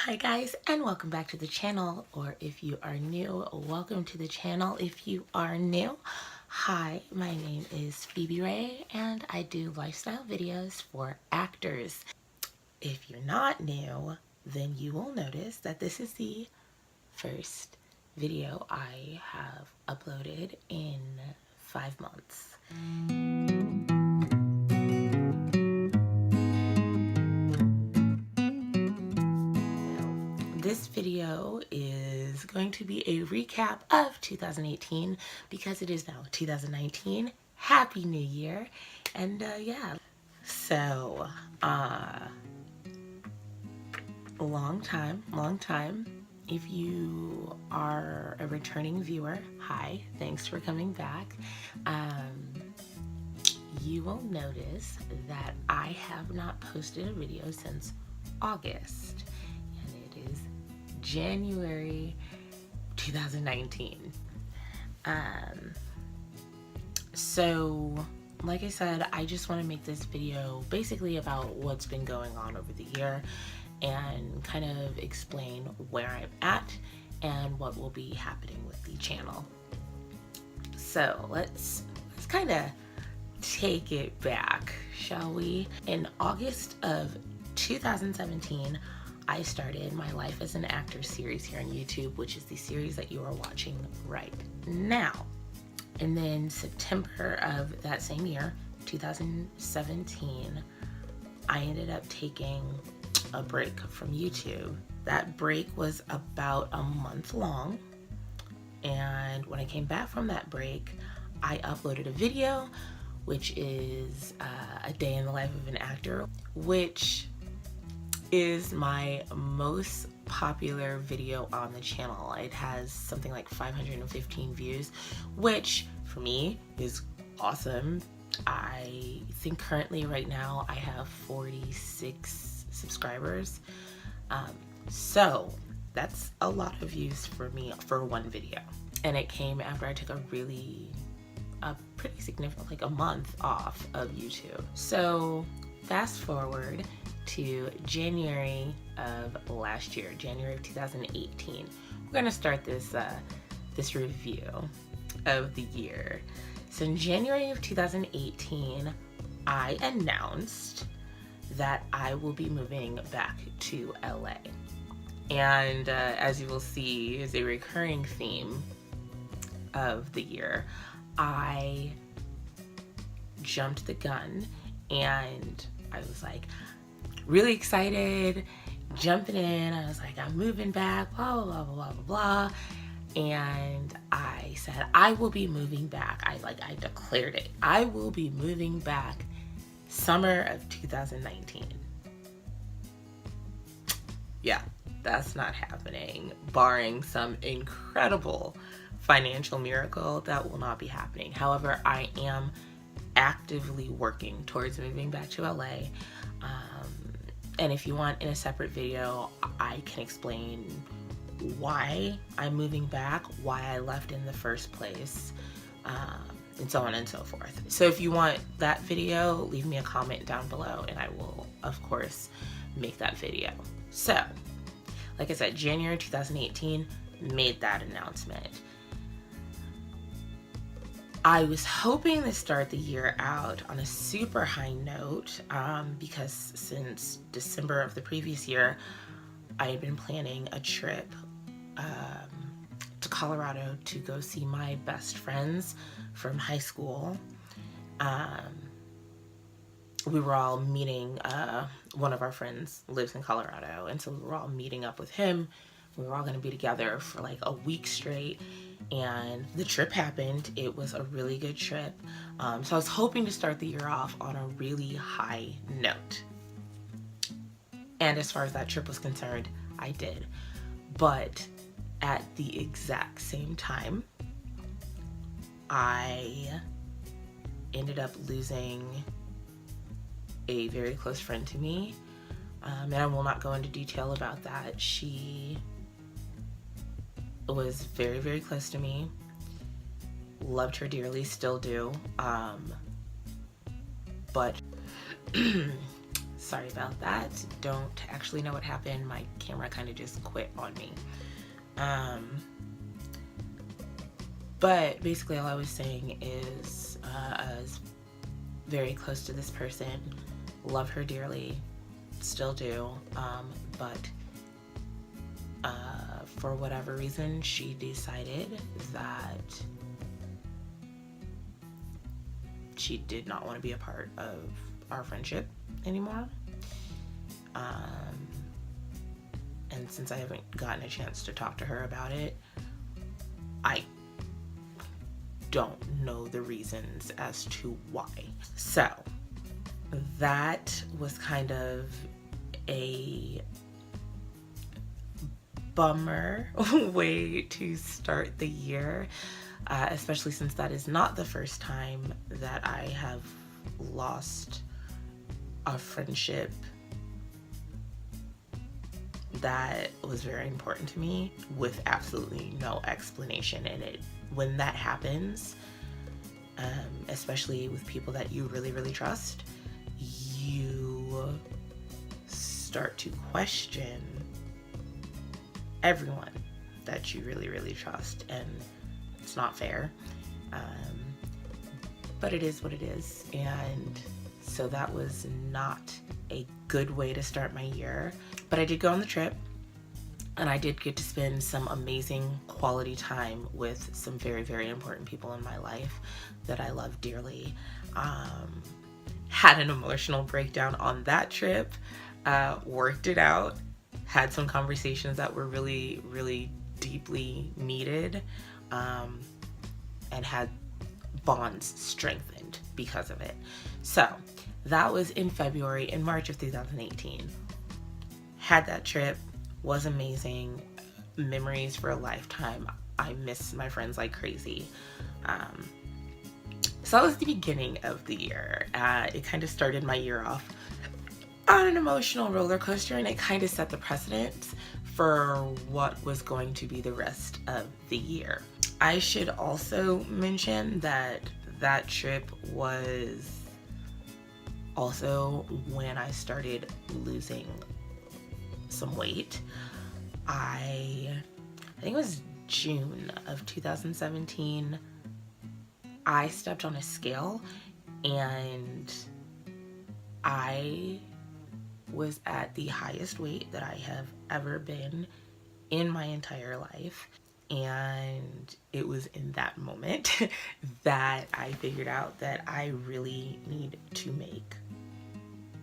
Hi guys, and welcome back to the channel, or if you are new, welcome to the channel. If you are new, hi, my name is Phoebe Ray and I do lifestyle videos for actors. If you're not new, then you will notice that this is the first video I have uploaded in 5 months. This video is going to be a recap of 2018 because it is now 2019. Happy New Year. And yeah, so long time. If you are a returning viewer, hi, thanks for coming back. You will notice that I have not posted a video since August, and it is January 2019. So like I said, I just want to make this video basically about what's been going on over the year and kind of explain where I'm at and what will be happening with the channel. So let's kind of take it back, shall we? In August of 2017, I started my Life as an Actor series here on YouTube, which is the series that you are watching right now. And then September of that same year, 2017, I ended up taking a break from YouTube. That break was about a month long. And when I came back from that break, I uploaded a video, which is a day in the life of an actor, which is my most popular video on the channel. It has something like 515 views, which for me is awesome. I think currently right now I have 46 subscribers. So that's a lot of views for me for one video. And it came after I took a pretty significant, like a month off of YouTube. So fast forward to January of last year, January of 2018. We're gonna start this review of the year. So in January of 2018, I announced that I will be moving back to LA. And as you will see, is a recurring theme of the year. I jumped the gun and I was like really excited, jumping in. I was like, I'm moving back, blah, blah, blah, blah, blah, blah. And I said, I will be moving back. I declared it. I will be moving back summer of 2019. Yeah, that's not happening. Barring some incredible financial miracle, that will not be happening. However, I am actively working towards moving back to LA. And if you want in a separate video, I can explain why I'm moving back, why I left in the first place, and so on and so forth. So if you want that video, leave me a comment down below and I will, of course, make that video. So, like I said, January 2018, made that announcement. I was hoping to start the year out on a super high note because since December of the previous year, I had been planning a trip to Colorado to go see my best friends from high school. We were all meeting, one of our friends lives in Colorado, and so we were all meeting up with him. We were all going to be together for like a week straight, and the trip happened. It was a really good trip. So I was hoping to start the year off on a really high note. And as far as that trip was concerned, I did. But at the exact same time, I ended up losing a very close friend to me. And I will not go into detail about that. She was very, very close to me. Loved her dearly, still do. But Sorry about that. Don't actually know what happened. My camera kind of just quit on me. But basically all I was saying is I was very close to this person, love her dearly, still do, but for whatever reason she decided that she did not want to be a part of our friendship anymore. And since I haven't gotten a chance to talk to her about it, I don't know the reasons as to why. So that was kind of a bummer way to start the year, especially since that is not the first time that I have lost a friendship that was very important to me with absolutely no explanation in it. When that happens, especially with people that you really, really trust, you start to question everyone that you really, really trust, and it's not fair. But it is what it is, and so that was not a good way to start my year. But I did go on the trip, and I did get to spend some amazing quality time with some very, very important people in my life that I love dearly. Had an emotional breakdown on that trip, worked it out, had some conversations that were really, really deeply needed, and had bonds strengthened because of it. So that was in February. In March of 2018. Had that trip, was amazing, memories for a lifetime. I miss my friends like crazy. So that was the beginning of the year. It kind of started my year off on an emotional roller coaster, and it kind of set the precedent for what was going to be the rest of the year. I should also mention that that trip was also when I started losing some weight. I think it was June of 2017. I stepped on a scale and I was at the highest weight that I have ever been in my entire life. And it was in that moment that I figured out that I really need to make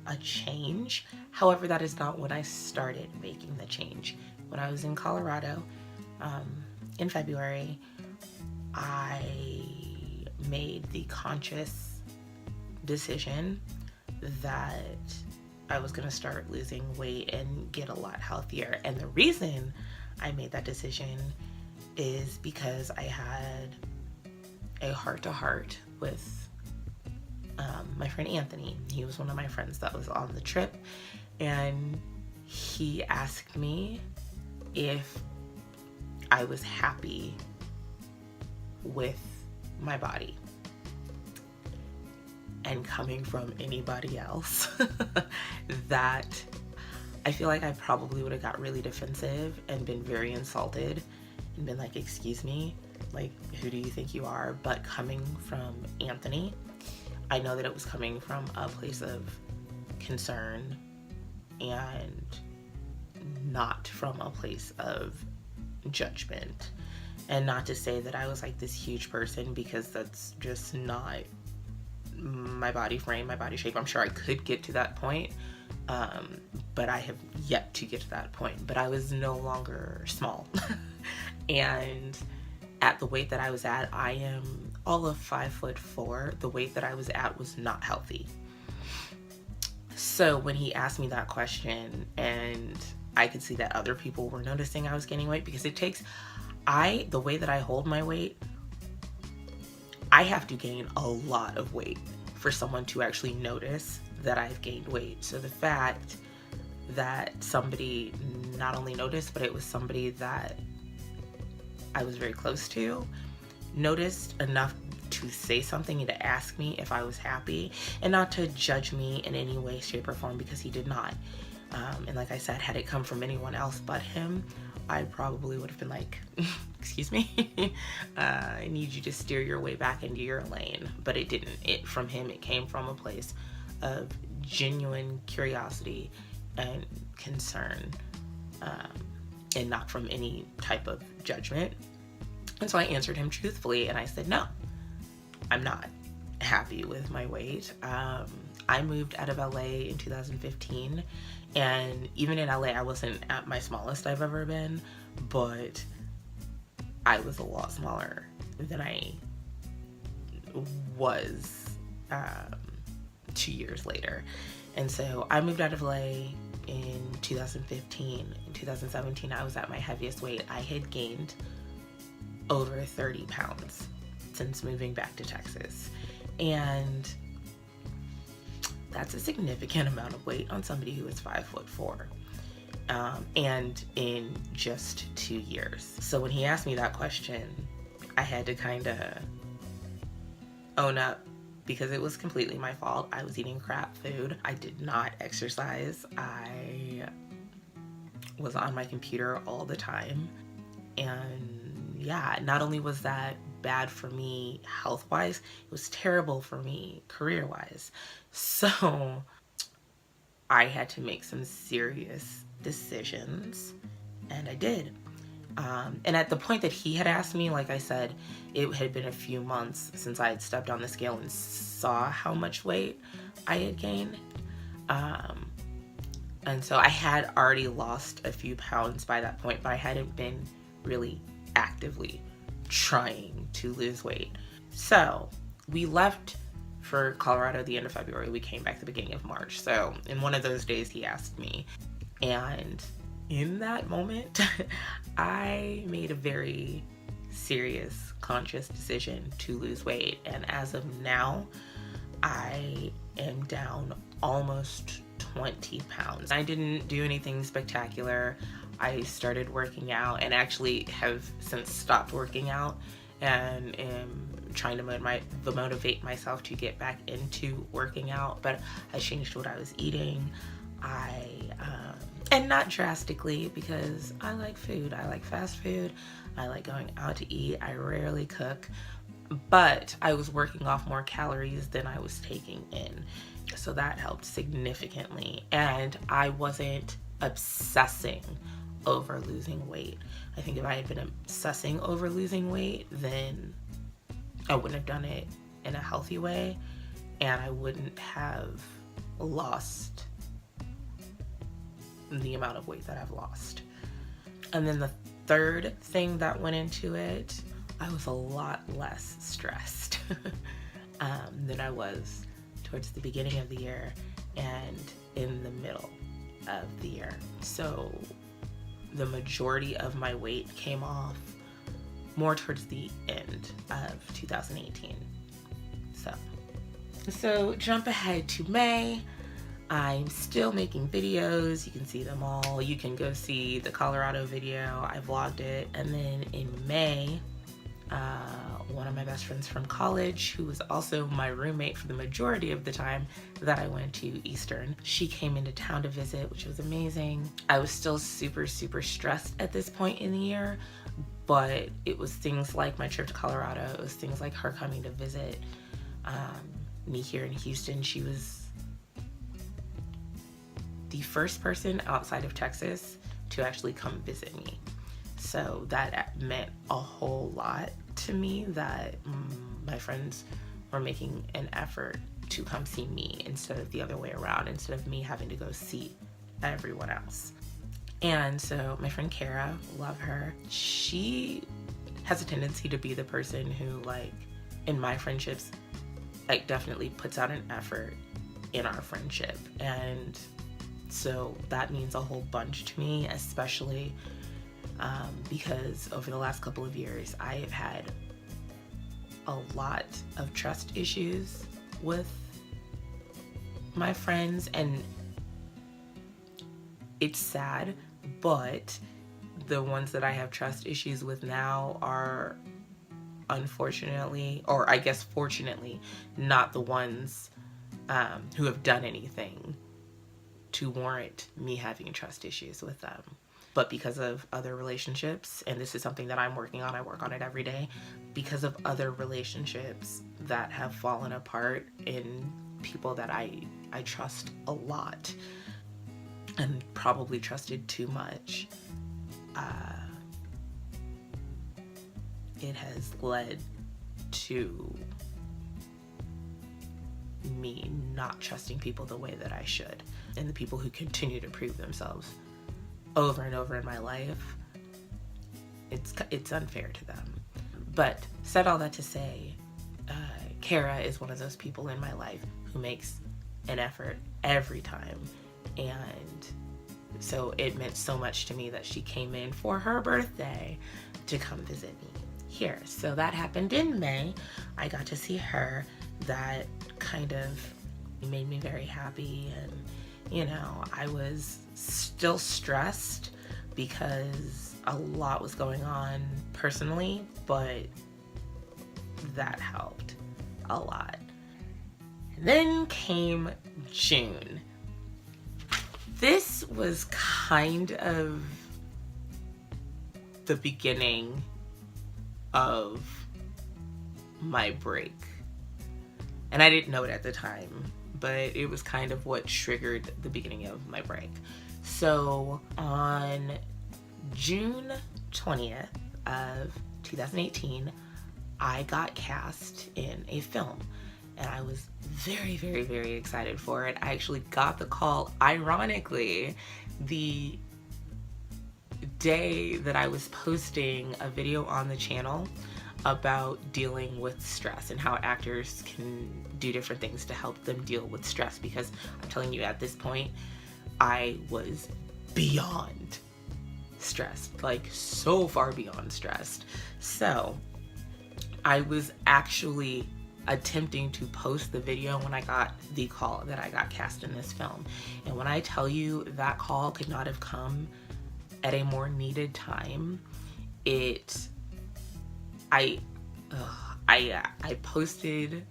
a change. However, that is not when I started making the change. When I was in Colorado in February, I made the conscious decision that I was going to start losing weight and get a lot healthier. And the reason I made that decision is because I had a heart-to-heart with my friend Anthony. He was one of my friends that was on the trip, and he asked me if I was happy with my body. And coming from anybody else, that I feel like I probably would have got really defensive and been very insulted and been like, excuse me, like, who do you think you are? But coming from Anthony, I know that it was coming from a place of concern and not from a place of judgment. And not to say that I was like this huge person, because that's just not my body frame, my body shape. I'm sure I could get to that point, but I have yet to get to that point. But I was no longer small. And at the weight that I was at, I am all of 5'4". The weight that I was at was not healthy. So when he asked me that question, and I could see that other people were noticing I was gaining weight, because it takes, the way that I hold my weight, I have to gain a lot of weight for someone to actually notice that I've gained weight. So the fact that somebody not only noticed, but it was somebody that I was very close to, noticed enough to say something and to ask me if I was happy, and not to judge me in any way, shape, or form, because he did not. And like I said, had it come from anyone else but him, I probably would have been like, excuse me, I need you to steer your way back into your lane. But it didn't. From him, it came from a place of genuine curiosity and concern, and not from any type of judgment. And so I answered him truthfully, and I said, no, I'm not happy with my weight. I moved out of LA in 2015, and even in LA, I wasn't at my smallest I've ever been, but I was a lot smaller than I was 2 years later. And so I moved out of LA in 2015. In 2017, I was at my heaviest weight. I had gained over 30 pounds since moving back to Texas. And that's a significant amount of weight on somebody who is 5'4", and in just 2 years. So when he asked me that question, I had to kind of own up, because it was completely my fault. I was eating crap food. I did not exercise. I was on my computer all the time. And yeah, not only was that bad for me health-wise, it was terrible for me career-wise. So I had to make some serious decisions, and I did. And at the point that he had asked me, like I said, it had been a few months since I had stepped on the scale and saw how much weight I had gained. And so I had already lost a few pounds by that point, but I hadn't been really actively trying to lose weight. So we left for Colorado the end of February. We came back the beginning of March. So in one of those days, he asked me, and in that moment, I made a very serious, conscious decision to lose weight. And as of now, I am down almost 20 pounds. I didn't do anything spectacular. I started working out, and actually have since stopped working out, and am trying to motivate myself to get back into working out. But I changed what I was eating. And not drastically, because I like food. I like fast food. I like going out to eat. I rarely cook. But I was working off more calories than I was taking in. So that helped significantly. And I wasn't obsessing over losing weight. I think if I had been obsessing over losing weight, then I wouldn't have done it in a healthy way, and I wouldn't have lost the amount of weight that I've lost. And then the third thing that went into it, I was a lot less stressed than I was towards the beginning of the year and in the middle of the year. So the majority of my weight came off more towards the end of 2018. So jump ahead to May. I'm still making videos. You can see them all. You can go see the Colorado video. I vlogged it. And then in May, one of my best friends from college, who was also my roommate for the majority of the time that I went to Eastern, she came into town to visit, which was amazing. I was still super, super stressed at this point in the year, but it was things like my trip to Colorado. It was things like her coming to visit me here in Houston. She was the first person outside of Texas to actually come visit me. So that meant a whole lot to me, that my friends were making an effort to come see me instead of the other way around, instead of me having to go see everyone else. And so my friend Kara, love her, she has a tendency to be the person who, like, in my friendships, like, definitely puts out an effort in our friendship. And so that means a whole bunch to me, especially because over the last couple of years, I have had a lot of trust issues with my friends, and it's sad, but the ones that I have trust issues with now are unfortunately, or I guess fortunately, not the ones who have done anything to warrant me having trust issues with them. But because of other relationships, and this is something that I'm working on, I work on it every day, because of other relationships that have fallen apart in people that I trust a lot and probably trusted too much, it has led to me not trusting people the way that I should. And the people who continue to prove themselves over and over in my life, it's unfair to them. But said all that to say, Kara is one of those people in my life who makes an effort every time. And so it meant so much to me that she came in for her birthday to come visit me here. So that happened in May. I got to see her. That kind of made me very happy. And, you know, I was still stressed because a lot was going on personally, but that helped a lot. And then came June. This was kind of the beginning of my break. And I didn't know it at the time, but it was kind of what triggered the beginning of my break. So on June 20th of 2018, I got cast in a film. And I was very, very, very excited for it. I actually got the call, ironically, the day that I was posting a video on the channel about dealing with stress and how actors can do different things to help them deal with stress. Because I'm telling you, at this point, I was beyond stressed, like so far beyond stressed. So I was actually attempting to post the video when I got the call that I got cast in this film. And when I tell you that call could not have come at a more needed time, I posted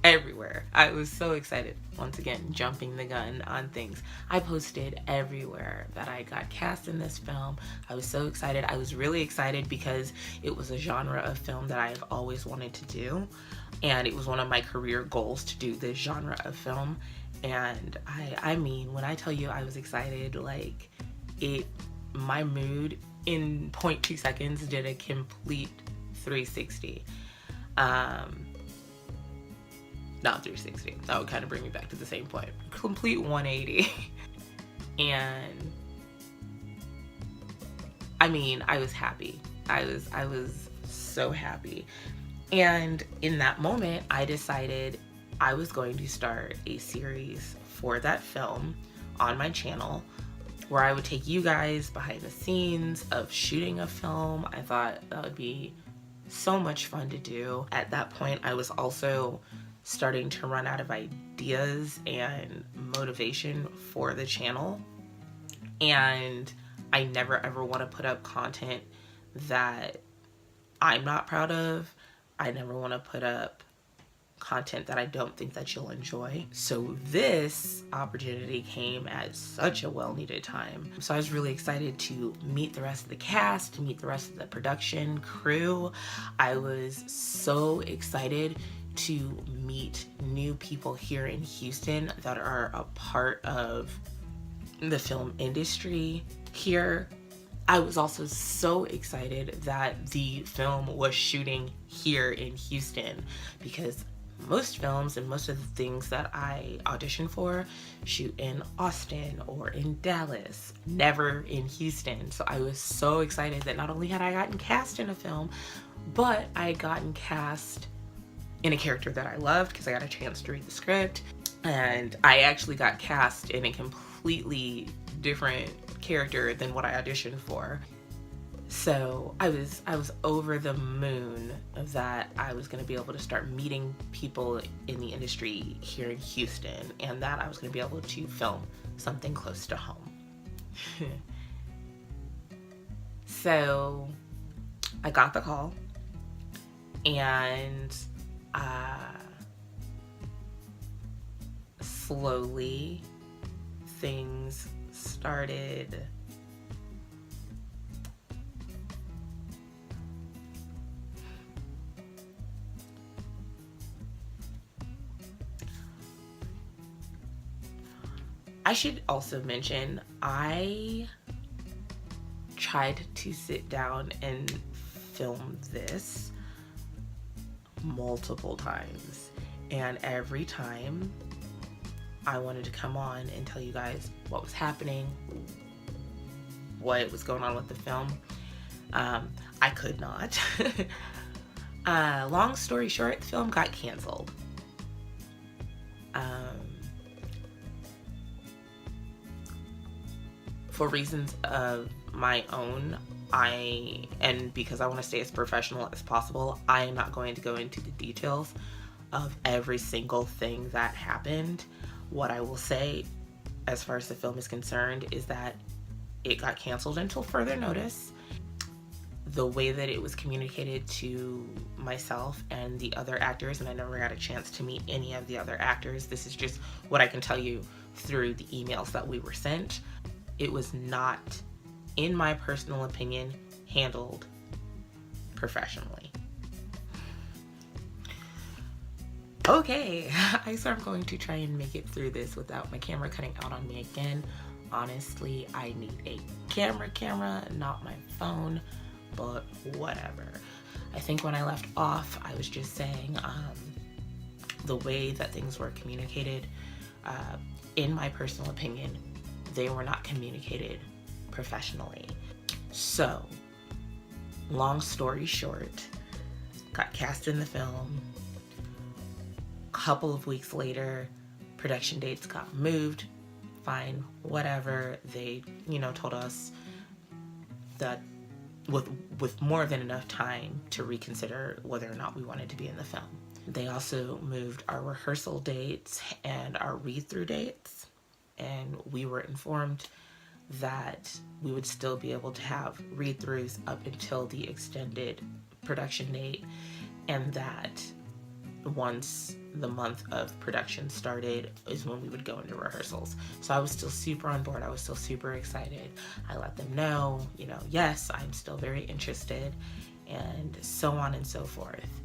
everywhere. I was so excited. Once again, jumping the gun on things. I posted everywhere that I got cast in this film. I was so excited. I was really excited because it was a genre of film that I've always wanted to do. And it was one of my career goals to do this genre of film. And I mean, when I tell you I was excited, like my mood in 0.2 seconds did a complete 360. Not 360. That would kind of bring me back to the same point. Complete 180. And I mean, I was happy. I was so happy. And in that moment, I decided I was going to start a series for that film on my channel where I would take you guys behind the scenes of shooting a film. I thought that would be so much fun to do. At that point, I was also starting to run out of ideas and motivation for the channel. And I never ever want to put up content that I'm not proud of. I never want to put up content that I don't think that you'll enjoy. So this opportunity came at such a well-needed time. So I was really excited to meet the rest of the cast, to meet the rest of the production crew. I was so excited to meet new people here in Houston that are a part of the film industry here. I was also so excited that the film was shooting here in Houston, because most films and most of the things that I audition for shoot in Austin or in Dallas, never in Houston. So I was so excited that not only had I gotten cast in a film, but I had gotten cast in a character that I loved because I got a chance to read the script. And I actually got cast in a completely different character than what I auditioned for. So I was over the moon that I was going to be able to start meeting people in the industry here in Houston, and that I was going to be able to film something close to home. So I got the call, And slowly things started I should also mention, I tried to sit down and film this multiple times, and every time I wanted to come on and tell you guys what was happening, what was going on with the film, I could not. Long story short, the film got canceled. For reasons of my own, and because I want to stay as professional as possible, I am not going to go into the details of every single thing that happened. What I will say, as far as the film is concerned, is that it got canceled until further notice. The way that it was communicated to myself and the other actors, and I never got a chance to meet any of the other actors, this is just what I can tell you through the emails that we were sent. It was not, in my personal opinion, handled professionally. Okay, I swear I'm going to try and make it through this without my camera cutting out on me again. Honestly, I need a camera, not my phone, but whatever. I think when I left off, I was just saying the way that things were communicated, in my personal opinion, they were not communicated professionally. So, long story short, got cast in the film. Couple of weeks later, production dates got moved. Fine, whatever. They, told us that with more than enough time to reconsider whether or not we wanted to be in the film. They also moved our rehearsal dates and our read-through dates, and we were informed that we would still be able to have read-throughs up until the extended production date, and that once the month of production started is when we would go into rehearsals. So I was still super on board. I was still super excited. I let them know, yes, I'm still very interested, and so on and so forth.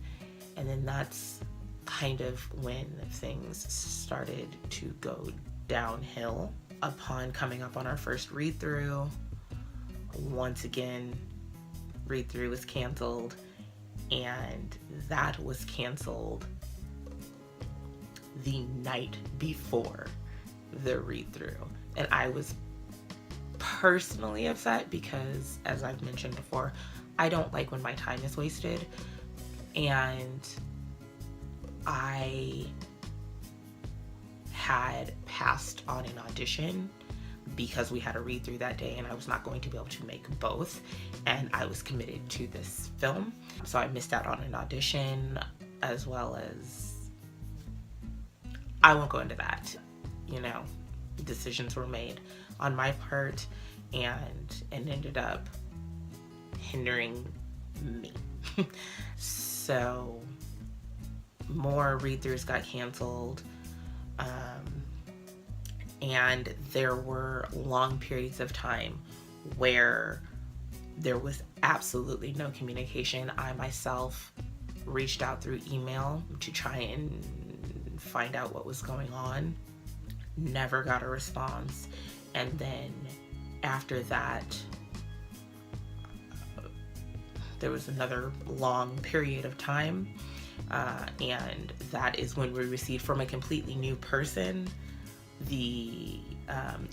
And then that's kind of when things started to go downhill. Upon coming up on our first read-through, once again, read-through was canceled, and that was canceled the night before the read-through. And I was personally upset because, as I've mentioned before, I don't like when my time is wasted, and I had passed on an audition because we had a read-through that day and I was not going to be able to make both, and I was committed to this film. So I missed out on an audition, as well as, I won't go into that. Decisions were made on my part and ended up hindering me. So more read-throughs got canceled. And there were long periods of time where there was absolutely no communication. I myself reached out through email to try and find out what was going on. Never got a response. And then after that, there was another long period of time. And that is when we received from a completely new person the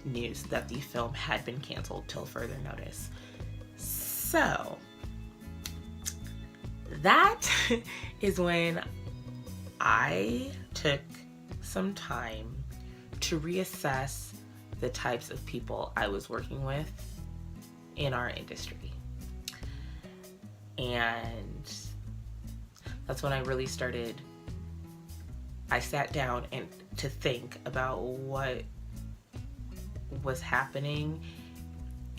news that the film had been canceled till further notice. So that is when I took some time to reassess the types of people I was working with in our industry. And that's when I really started, I sat down and to think about what was happening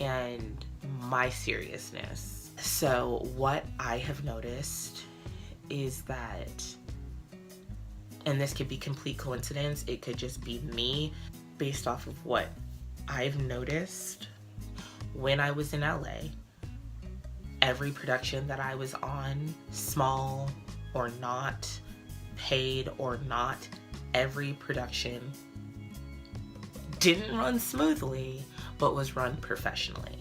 and my seriousness. So what I have noticed is that, and this could be complete coincidence, it could just be me based off of what I've noticed when I was in LA. Every production that I was on, small or not, paid or not, every production didn't run smoothly, but was run professionally.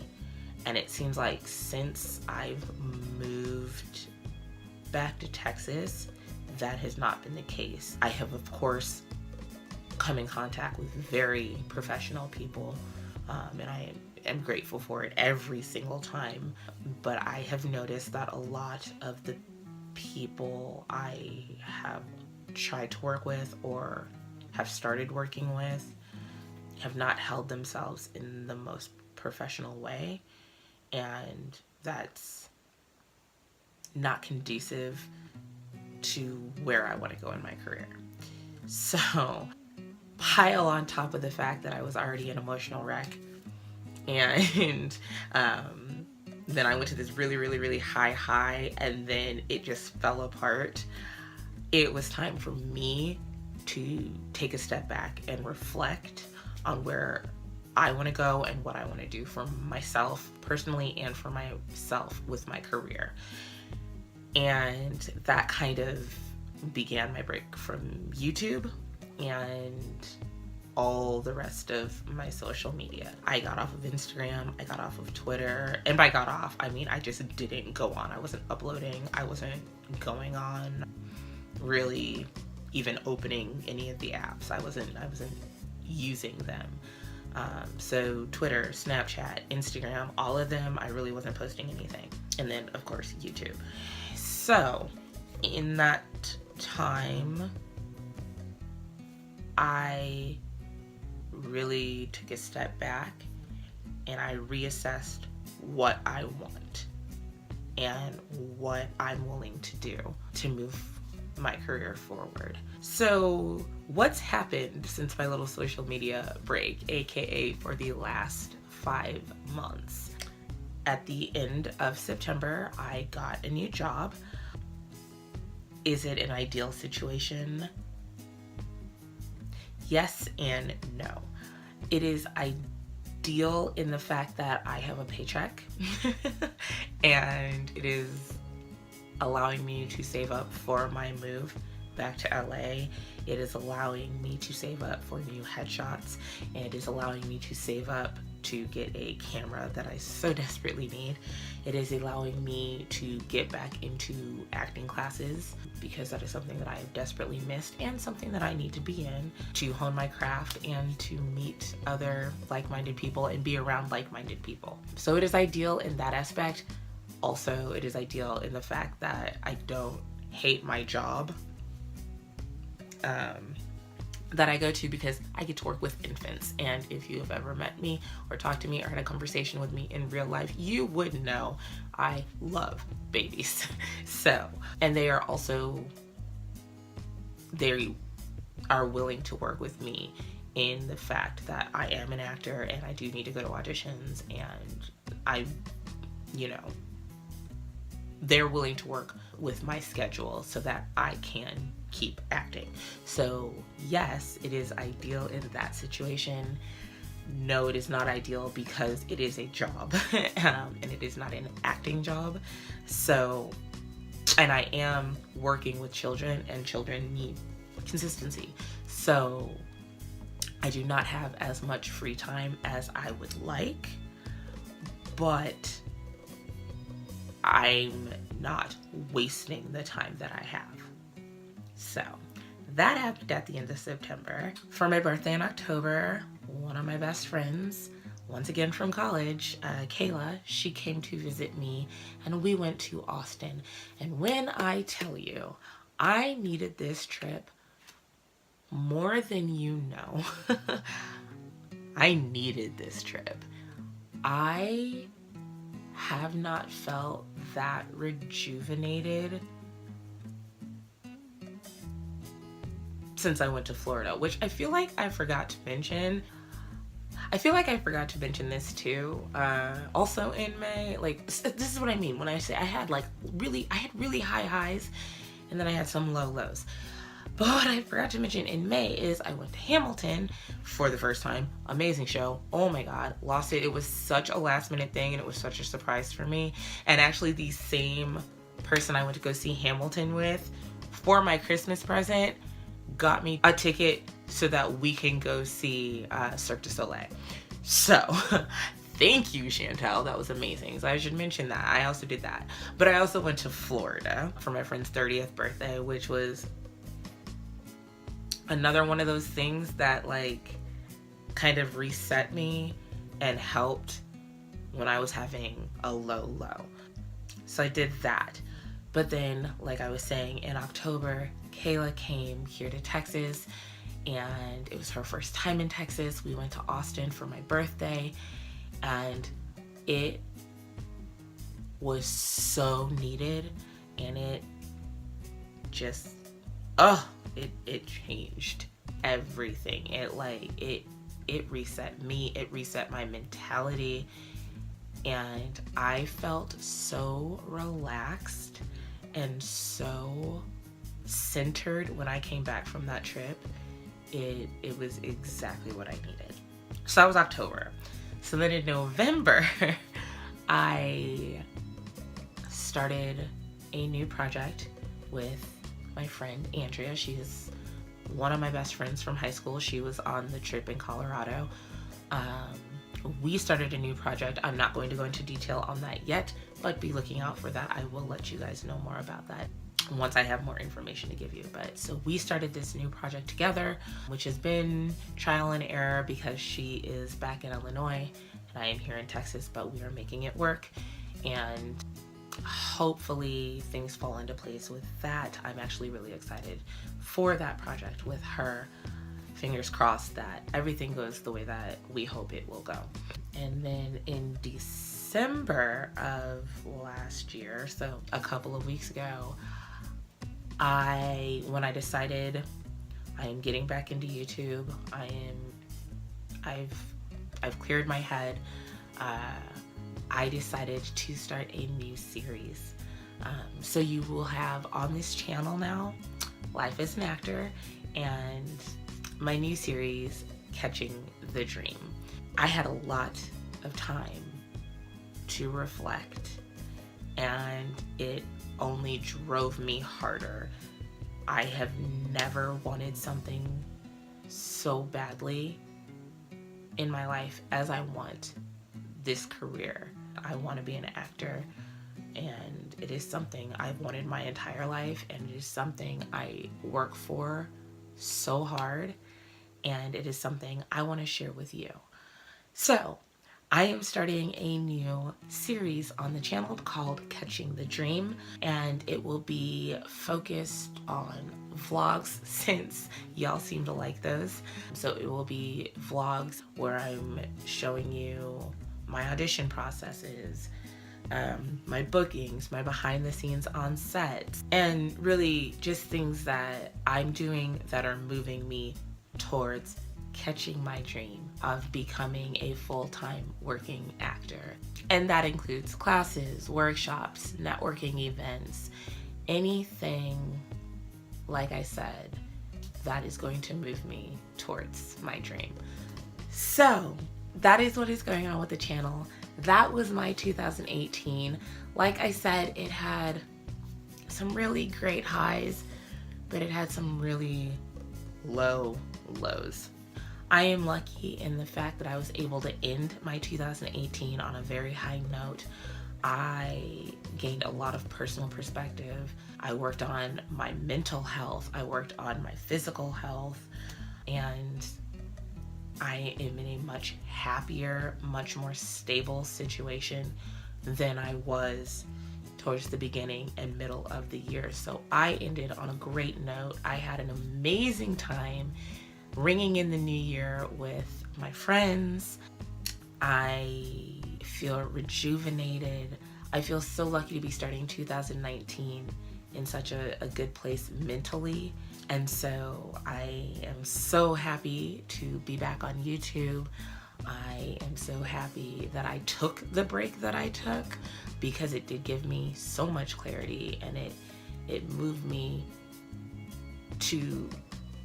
And it seems like since I've moved back to Texas, that has not been the case. I have, of course, come in contact with very professional people, and I am grateful for it every single time. But I have noticed that a lot of the people I have tried to work with or have started working with have not held themselves in the most professional way, and that's not conducive to where I want to go in my career. So pile on top of the fact that I was already an emotional wreck, and then I went to this really high, and then it just fell apart. It was time for me to take a step back and reflect on where I want to go and what I want to do for myself personally and for myself with my career. And that kind of began my break from YouTube and all the rest of my social media. I got off of Instagram, I got off of Twitter, and by got off, I mean I just didn't go on. I wasn't uploading, I wasn't going on, really even opening any of the apps. I wasn't using them. So Twitter, Snapchat, Instagram, all of them, I really wasn't posting anything. And then of course YouTube. So in that time, I really took a step back and I reassessed what I want and what I'm willing to do to move my career forward. So what's happened since my little social media break, aka for the last 5 months? At the end of September, I got a new job. Is it an ideal situation? Yes and no. It is ideal in the fact that I have a paycheck and it is allowing me to save up for my move back to LA. It is allowing me to save up for new headshots, and it is allowing me to save up to get a camera that I so desperately need. It is allowing me to get back into acting classes because that is something that I have desperately missed and something that I need to be in to hone my craft and to meet other like-minded people and be around like-minded people. So it is ideal in that aspect. Also, it is ideal in the fact that I don't hate my job that I go to because I get to work with infants. And if you have ever met me or talked to me or had a conversation with me in real life, you would know I love babies. So, and they are willing to work with me in the fact that I am an actor and I do need to go to auditions, and they're willing to work with my schedule so that I can keep acting. So yes, it is ideal in that situation. No, it is not ideal because it is a job and it is not an acting job. So, and I am working with children, and children need consistency. So I do not have as much free time as I would like, but I'm not wasting the time that I have. So that happened at the end of September. For my birthday in October, one of my best friends, once again from college, Kayla, she came to visit me and we went to Austin. And when I tell you, I needed this trip more than you know. I needed this trip. I have not felt that rejuvenated since I went to Florida, which I feel like I forgot to mention. I feel like I forgot to mention this too. Also in May, like, this is what I mean when I say I had really high highs and then I had some low lows. But what I forgot to mention in May is I went to Hamilton for the first time. Amazing show. Oh my God, lost it. It was such a last minute thing and it was such a surprise for me. And actually the same person I went to go see Hamilton with for my Christmas present got me a ticket so that we can go see Cirque du Soleil. So thank you, Chantel. That was amazing. So I should mention that. I also did that. But I also went to Florida for my friend's 30th birthday, which was another one of those things that like kind of reset me and helped when I was having a low. So I did that. But then, like I was saying, in October, Kayla came here to Texas and it was her first time in Texas. We went to Austin for my birthday and it was so needed, and it just, it changed everything. It reset me, it reset my mentality, and I felt so relaxed and so centered when I came back from that trip. It was exactly what I needed. So that was October. So then in November, I started a new project with my friend Andrea. She is one of my best friends from high school. She was on the trip in Colorado. We started a new project. I'm not going to go into detail on that yet, but be looking out for that. I will let you guys know more about that once I have more information to give you. But so we started this new project together, which has been trial and error because she is back in Illinois and I am here in Texas, but we are making it work. And hopefully things fall into place with that. I'm actually really excited for that project with her. Fingers crossed that everything goes the way that we hope it will go. And then in December of last year, so a couple of weeks ago, when I decided I am getting back into YouTube, I've cleared my head. I decided to start a new series. So you will have on this channel now, Life as an Actor, and my new series, Catching the Dream. I had a lot of time to reflect, and it only drove me harder. I have never wanted something so badly in my life as I want this career. I want to be an actor, and it is something I've wanted my entire life, and it is something I work for so hard, and it is something I want to share with you. So I am starting a new series on the channel called Catching the Dream, and it will be focused on vlogs since y'all seem to like those. So it will be vlogs where I'm showing you my audition processes, my bookings, my behind the scenes on set, and really just things that I'm doing that are moving me towards catching my dream of becoming a full-time working actor. And that includes classes, workshops, networking events, anything, like I said, that is going to move me towards my dream. So that is what is going on with the channel. That was my 2018. Like I said, it had some really great highs, but it had some really low lows. I am lucky in the fact that I was able to end my 2018 on a very high note. I gained a lot of personal perspective. I worked on my mental health. I worked on my physical health, and I am in a much happier, much more stable situation than I was towards the beginning and middle of the year. So I ended on a great note. I had an amazing time ringing in the new year with my friends. I feel rejuvenated. I feel so lucky to be starting 2019 in such a good place mentally. And so I am so happy to be back on YouTube. I am so happy that I took the break that I took, because it did give me so much clarity, and it it moved me to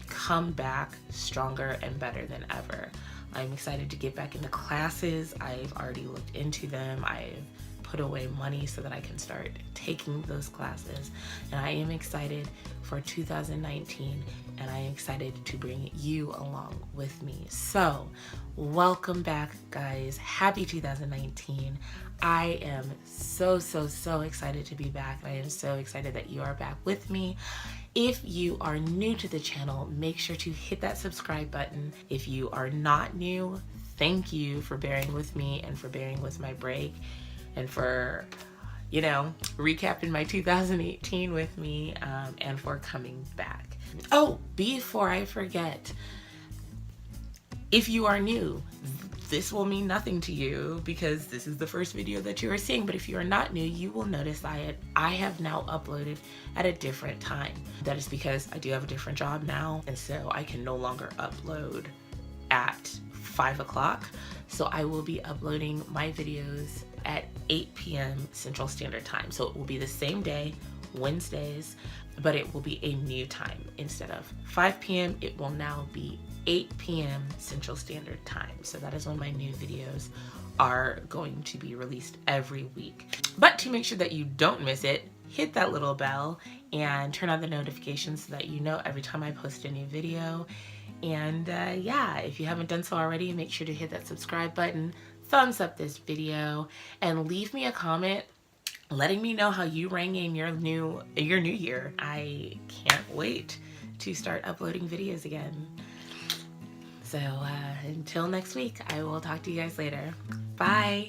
come back stronger and better than ever. I'm excited to get back into classes. I've already looked into them. I've put away money so that I can start taking those classes. And I am excited for 2019, and I am excited to bring you along with me. So welcome back, guys. Happy 2019. I am so excited to be back. I am so excited that you are back with me. If you are new to the channel, make sure to hit that subscribe button. If you are not new, thank you for bearing with me and for bearing with my break and for, you know, recapping my 2018 with me, and for coming back. Oh, before I forget, if you are new, this will mean nothing to you because this is the first video that you are seeing. But if you are not new, you will notice I have now uploaded at a different time. That is because I do have a different job now, and so I can no longer upload at 5 o'clock. So I will be uploading my videos at 8 p.m. Central Standard Time. So it will be the same day, Wednesdays, but it will be a new time. Instead of 5 p.m., it will now be 8 p.m. Central Standard Time. So that is when my new videos are going to be released every week. But to make sure that you don't miss it, hit that little bell and turn on the notifications so that you know every time I post a new video. And yeah, if you haven't done so already, make sure to hit that subscribe button, thumbs up this video, and leave me a comment letting me know how you rang in your new year. I can't wait to start uploading videos again. So until next week, I will talk to you guys later. Bye.